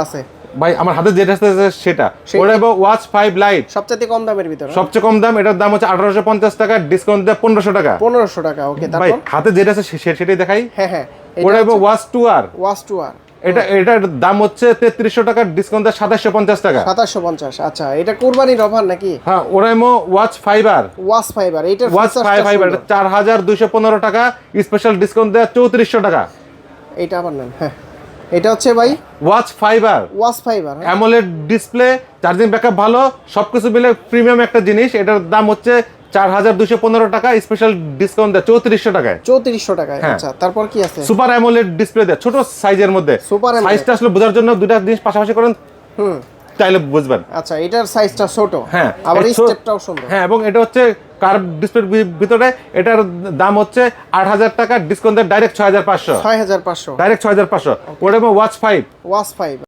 আছে ভাই আমার হাতে যেটা আছে সেটা ওটা ওয়াচ 5 লাইট সবচেয়ে কম দামের ভিতরে, সবচেয়ে কম দাম, এটার দাম হচ্ছে 1850 টাকা, ডিসকাউন্ট দিয়ে 1500 টাকা। 1500 টাকা। ওকে, ভাই তারপর হাতে যেটা আছে সেটাই দেখাই। হ্যাঁ হ্যাঁ, ওটা ওয়াচ 2R, ওয়াচ 2R, এটার দাম হচ্ছে 3300 টাকা, ডিসকাউন্ট দিয়ে 2750 টাকা। 2750। আচ্ছা, এটা কুরবানির অফার নাকি? হ্যাঁ, Oraimo watch 5R, watch 5R, এটার ওয়াচ 5R 4215 টাকা, স্পেশাল ডিসকাউন্ট দেয়া 3400 টাকা। এটা আবার নেন। হ্যাঁ, এটা হচ্ছে ভাই watch 5R, watch 5R, AMOLED display, charging backup ভালো, সবকিছু মিলে প্রিমিয়াম একটা জিনিস। এটার দাম হচ্ছে 4215 টাকা, স্পেশাল ডিসকাউন্ট দেয় 3400 টাকায়। 3400 টাকায়। হ্যাঁ। আচ্ছা, তারপর কি আছে? সুপার অ্যামোলেড ডিসপ্লে দেয়, ছোট সাইজের মধ্যে। সুপার অ্যামোলেড সাইজটা আসলে বোঝার জন্য দুইটা জিনিস পাশাপাশি করেন, তাইলে বুঝবেন। আচ্ছা, এটার সাইজটা ছোট, হ্যাঁ, আবার এই স্টেপটাও সুন্দর। হ্যাঁ, এবং এটা হচ্ছে কার্ভ ডিসপ্লের ভিতরে। এটার দাম হচ্ছে 8000 টাকা, ডিসকাউন্ট দেয় ডাইরেক্ট 6500। 6500, ডাইরেক্ট 6500। ওটা ওয়াচ 5, ওয়াচ 5।